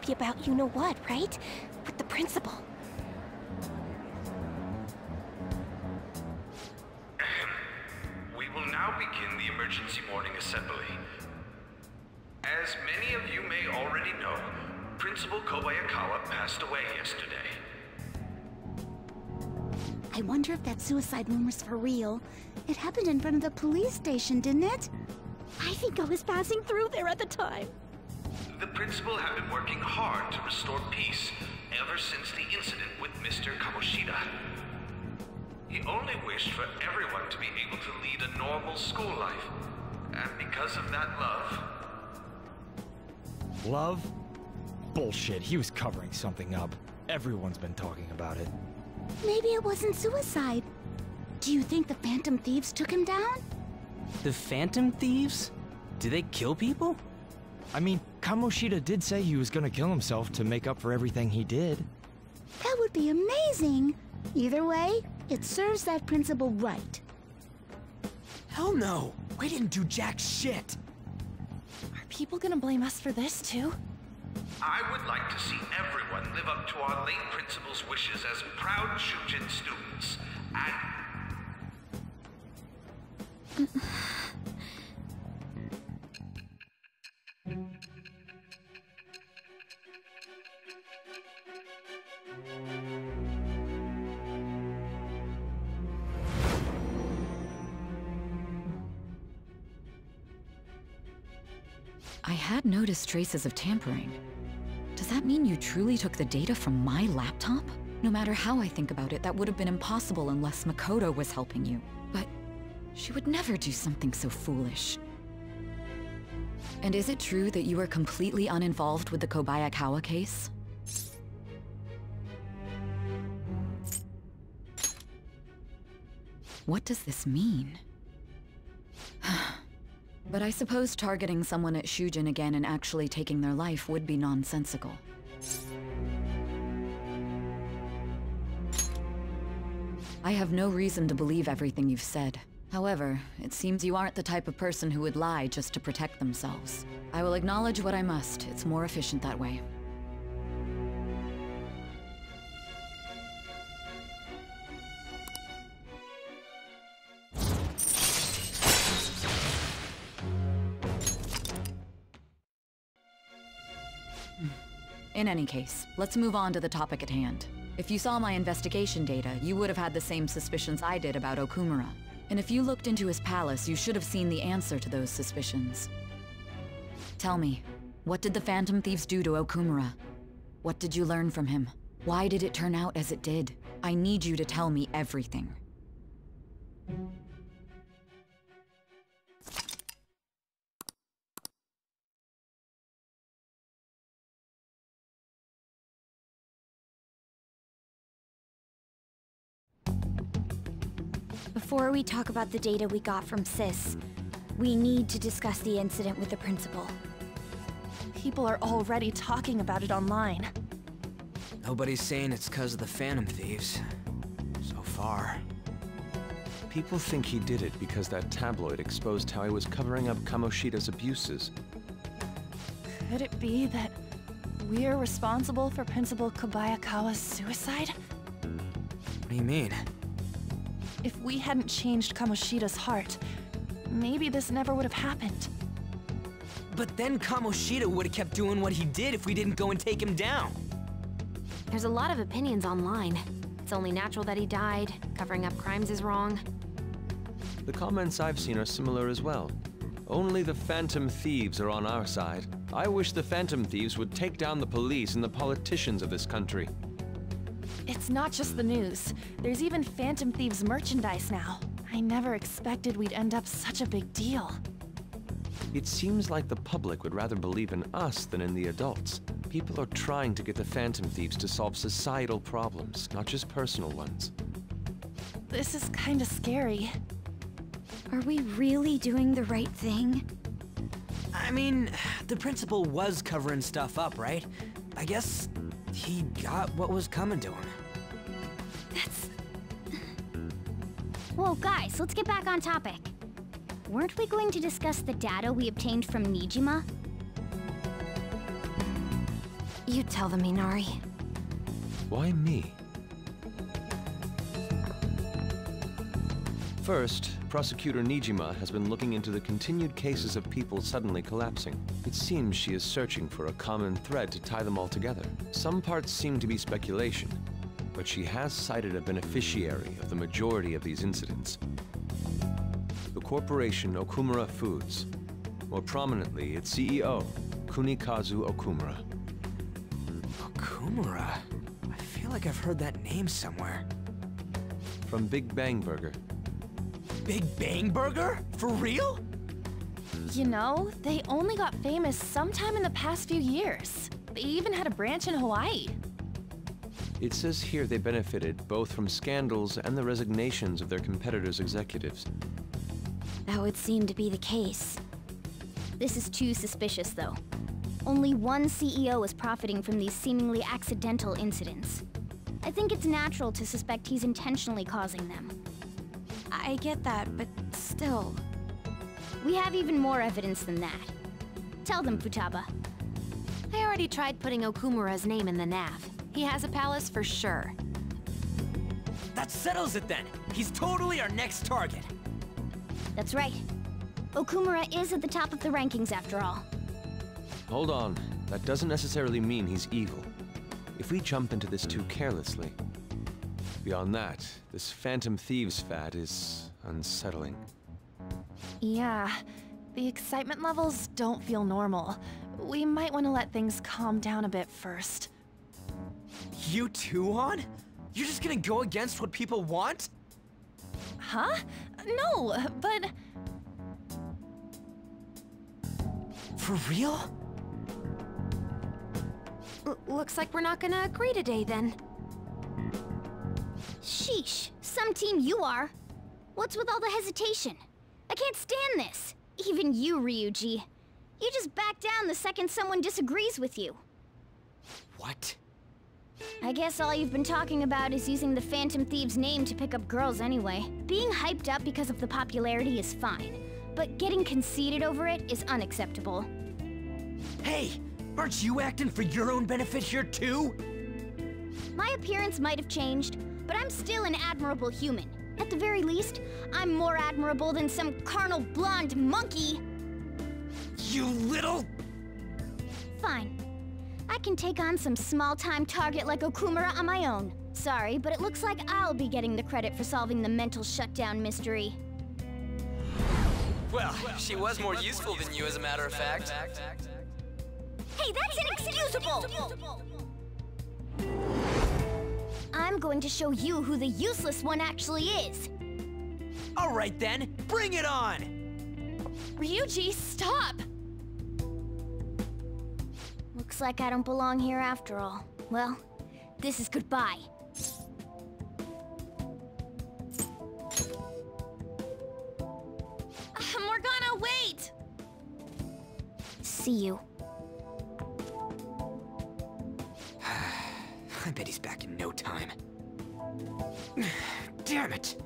be about you-know-what, right? With the principal. We will now begin the emergency morning assembly. As many of you may already know, Principal Kobayakawa passed away yesterday. I wonder if that suicide rumor's for real. It happened in front of the police station, didn't it? I think I was passing through there at the time. The principal had been working hard to restore peace ever since the incident with Mr. Kamoshida. He only wished for everyone to be able to lead a normal school life. And because of that love... Love? Bullshit, he was covering something up. Everyone's been talking about it. Maybe it wasn't suicide. Do you think the Phantom Thieves took him down? The Phantom Thieves? Do they kill people? I mean, Kamoshida did say he was gonna kill himself to make up for everything he did. That would be amazing. Either way, it serves that principal right. Hell no! We didn't do jack shit! Are people gonna blame us for this, too? I would like to see everyone live up to our late principal's wishes as proud Shujin students, and... I had noticed traces of tampering. Does that mean you truly took the data from my laptop? No matter how I think about it, that would have been impossible unless Makoto was helping you. But she would never do something so foolish. And is it true that you are completely uninvolved with the Kobayakawa case? What does this mean? But I suppose targeting someone at Shujin again and actually taking their life would be nonsensical. I have no reason to believe everything you've said. However, it seems you aren't the type of person who would lie just to protect themselves. I will acknowledge what I must. It's more efficient that way. In any case, let's move on to the topic at hand. If you saw my investigation data, you would have had the same suspicions I did about Okumura. And if you looked into his palace, you should have seen the answer to those suspicions. Tell me, what did the Phantom Thieves do to Okumura? What did you learn from him? Why did it turn out as it did? I need you to tell me everything. Before we talk about the data we got from Sis, we need to discuss the incident with the principal. People are already talking about it online. Nobody's saying it's because of the Phantom Thieves. So far. People think he did it because that tabloid exposed how he was covering up Kamoshida's abuses. Could it be that we're responsible for Principal Kobayakawa's suicide? What do you mean? If we hadn't changed Kamoshida's heart, maybe this never would have happened. But then Kamoshida would have kept doing what he did if we didn't go and take him down. There's a lot of opinions online. It's only natural that he died. Covering up crimes is wrong. The comments I've seen are similar as well. Only the Phantom Thieves are on our side. I wish the Phantom Thieves would take down the police and the politicians of this country. It's not just the news. There's even Phantom Thieves merchandise now. I never expected we'd end up such a big deal. It seems like the public would rather believe in us than in the adults. People are trying to get the Phantom Thieves to solve societal problems, not just personal ones. This is kinda scary. Are we really doing the right thing? I mean, the principal was covering stuff up, right? I guess he got what was coming to him. That's... Whoa, guys, let's get back on topic. Weren't we going to discuss the data we obtained from Nijima? You tell them, Minari. Why me? First, Prosecutor Nijima has been looking into the continued cases of people suddenly collapsing. It seems she is searching for a common thread to tie them all together. Some parts seem to be speculation, but she has cited a beneficiary of the majority of these incidents. The corporation Okumura Foods. More prominently, its CEO, Kunikazu Okumura. Okumura? I feel like I've heard that name somewhere. From Big Bang Burger. Big Bang Burger? For real? You know, they only got famous sometime in the past few years. They even had a branch in Hawaii. It says here they benefited both from scandals and the resignations of their competitors' executives. That would seem to be the case. This is too suspicious, though. Only one CEO is profiting from these seemingly accidental incidents. I think it's natural to suspect he's intentionally causing them. I get that, but still... We have even more evidence than that. Tell them, Futaba. I already tried putting Okumura's name in the nav. He has a palace for sure. That settles it then! He's totally our next target! That's right. Okumura is at the top of the rankings after all. Hold on. That doesn't necessarily mean he's evil. If we jump into this too carelessly. Beyond that, this Phantom Thieves fad is unsettling. Yeah, the excitement levels don't feel normal. We might want to let things calm down a bit first. You too, On? You're just gonna go against what people want? Huh? No, but... For real? Looks like we're not gonna agree today, then. Sheesh, some team you are. What's with all the hesitation? I can't stand this. Even you, Ryuji. You just back down the second someone disagrees with you. What? I guess all you've been talking about is using the Phantom Thieves' name to pick up girls anyway. Being hyped up because of the popularity is fine, but getting conceited over it is unacceptable. Hey! Aren't you acting for your own benefit here too? My appearance might have changed, but I'm still an admirable human. At the very least, I'm more admirable than some carnal blonde monkey. You little... Fine. I can take on some small-time target like Okumura on my own. Sorry, but it looks like I'll be getting the credit for solving the mental shutdown mystery. Well, she was more useful than you, as a matter of fact. Hey, that's inexcusable! I'm going to show you who the useless one actually is. All right then, bring it on! Ryuji, stop! Looks like I don't belong here after all. Well, this is goodbye. Morgana, wait! See you. I bet he's back in no time. Damn it!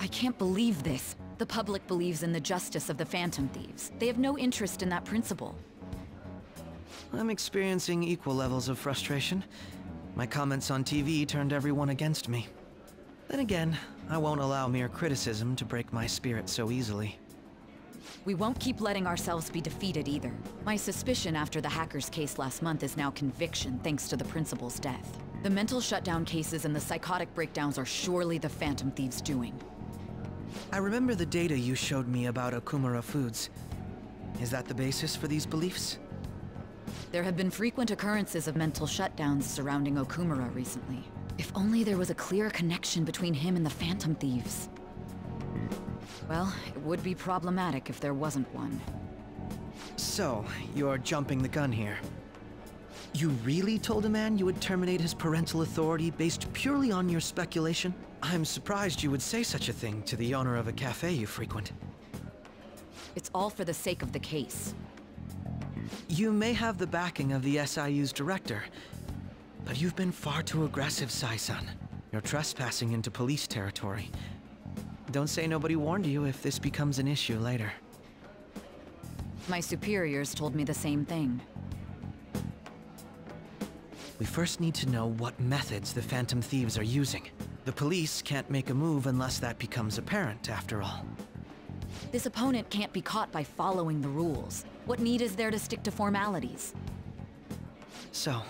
I can't believe this. The public believes in the justice of the Phantom Thieves. They have no interest in that principle. I'm experiencing equal levels of frustration. My comments on TV turned everyone against me. Then again, I won't allow mere criticism to break my spirit so easily. We won't keep letting ourselves be defeated either. My suspicion after the hackers case last month is now conviction thanks to the principal's death. The mental shutdown cases and the psychotic breakdowns are surely the Phantom Thieves' doing. I remember the data you showed me about Okumura Foods. Is that the basis for these beliefs? There have been frequent occurrences of mental shutdowns surrounding Okumura recently. If only there was a clear connection between him and the Phantom Thieves. Well, it would be problematic if there wasn't one. So, you're jumping the gun here. You really told a man you would terminate his parental authority based purely on your speculation? I'm surprised you would say such a thing to the owner of a cafe you frequent. It's all for the sake of the case. You may have the backing of the SIU's director, but you've been far too aggressive, Sai-san. You're trespassing into police territory. Don't say nobody warned you if this becomes an issue later. My superiors told me the same thing. We first need to know what methods the Phantom Thieves are using. The police can't make a move unless that becomes apparent, after all. This opponent can't be caught by following the rules. What need is there to stick to formalities? So,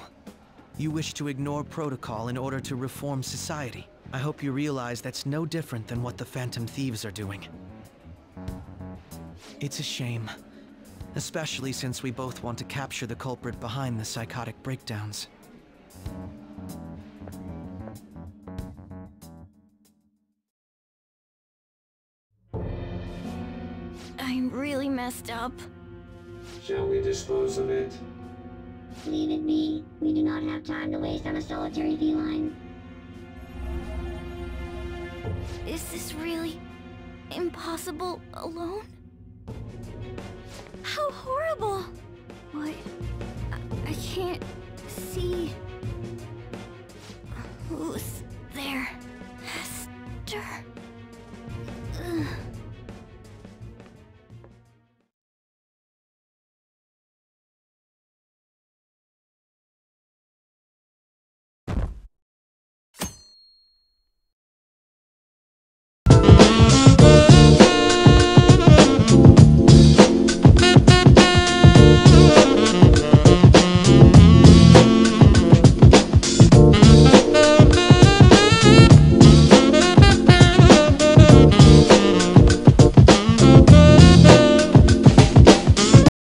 you wish to ignore protocol in order to reform society. I hope you realize that's no different than what the Phantom Thieves are doing. It's a shame. Especially since we both want to capture the culprit behind the psychotic breakdowns. I'm really messed up. Shall we dispose of it? Leave it be. We do not have time to waste on a solitary feline. Is this really impossible alone? How horrible! What? I can't see who's there.